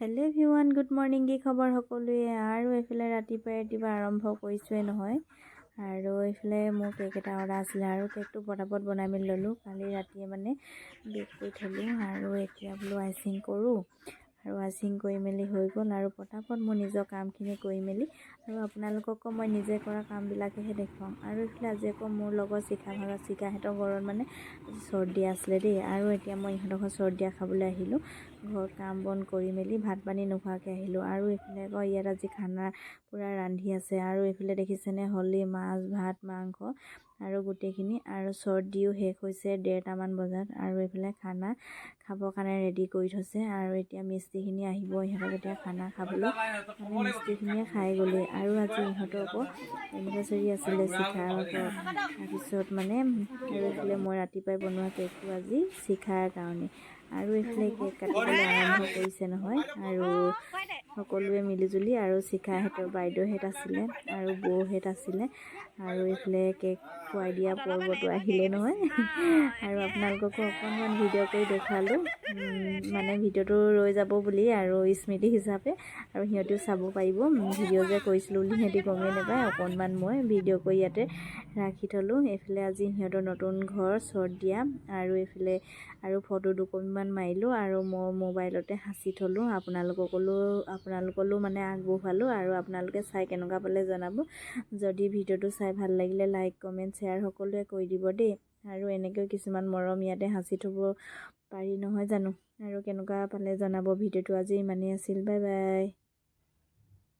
Hello' everyone, good morning. কি খবৰ সকলোৱে? আৰু এইফালে ৰাতিপুৱা আৰম্ভ কৰিছোঁৱে নহয়। আৰু এইফালে মোৰ কেক এটা অৰ্ডাৰ আছিলে আৰু কেকটো পটাপট বনাই মেলি ল'লোঁ। কালি ৰাতিয়ে মানে বেক কৰি থ'লোঁ আৰু এতিয়া বোলো আইচিং কৰোঁ। আৰু আইচিং কৰি মেলি হৈ গ'ল আৰু পটাপট মোৰ নিজৰ কামখিনি কৰি মেলি আৰু আপোনালোককো মই নিজে কৰা কামবিলাকেহে দেখুৱাম। আৰু এইফালে আজি আকৌ মোৰ লগত চিকাহঁতৰ ঘৰত মানে চৰ্দি আছিলে দেই। আৰু এতিয়া মই ইহঁতৰ ঘৰত চৰ্দিয়া খাবলৈ আহিলোঁ। ঘৰত কাম বন কৰি মেলি ভাত পানী নোখোৱাকৈ আহিলোঁ। আৰু এইফালে আকৌ ইয়াত আজি খানা পূৰা ৰান্ধি আছে। আৰু এইফালে দেখিছেনে হলি মাছ ভাত মাংস আৰু গোটেইখিনি। আৰু চৰ্দিও শেষ হৈছে 1:30মান বজাত। আৰু এইফালে খানা খাবৰ কাৰণে ৰেডি কৰি থৈছে। আৰু এতিয়া মিস্ত্ৰীখিনি আহিব, ইহঁতক এতিয়া খানা খাবলৈ মানে মিস্ত্ৰীখিনিয়ে খাই গ'লেই। আৰু আজি ইহঁতৰ আকৌ এনিভাৰ্চাৰী আছিলে শিখাহঁতৰ। তাৰপিছত মানে আৰু এইফালে মই ৰাতিপুৱাই বনোৱা কেকটো আজি শিখাৰ কাৰণে। আৰু এইফালে কেক কাটিবলৈ আৰম্ভ কৰিছে নহয়। আৰু সকলোৱে মিলিজুলি আৰু শিখাহঁতৰ বাইদেউহেঁত আছিলে আৰু বৌহেঁত আছিলে। আৰু এইফালে কেক খুৱাই দিয়া পৰ্বটো আহিলে নহয়। আৰু আপোনালোককো অকণমান ভিডিঅ' কৰি দেখুৱালোঁ, মানে ভিডিঅ'টো ৰৈ যাব বুলি আৰু স্মৃতি হিচাপে। আৰু সিহঁতেও চাব পাৰিব ভিডিঅ' যে কৰিছিলোঁ বুলি সিহঁতি গমেই নাপায়। অকণমান মই ভিডিঅ' কৰি ইয়াতে ৰাখি থ'লোঁ। এইফালে আজি সিহঁতৰ নতুন ঘৰ চৰ্দিয়া। আৰু এইফালে আৰু ফটো দুকপিমান মাৰিলোঁ আৰু মই মোবাইলতে সাঁচি থ'লোঁ। আপোনালোকলৈও মানে আগবঢ়ালোঁ। আৰু আপোনালোকে চাই কেনেকুৱা পালে জনাব। যদি ভিডিঅ'টো চাই ভাল লাগিলে লাইক কমেণ্ট শ্বেয়াৰ সকলোৱে কৰি দিব দেই। আৰু এনেকৈ কিছুমান মৰম ইয়াতে সাঁচি থ'ব পাৰি নহয় জানো। আৰু কেনেকুৱা পালে জনাব। ভিডিঅ'টো আজি ইমানেই আছিল। Bye bye.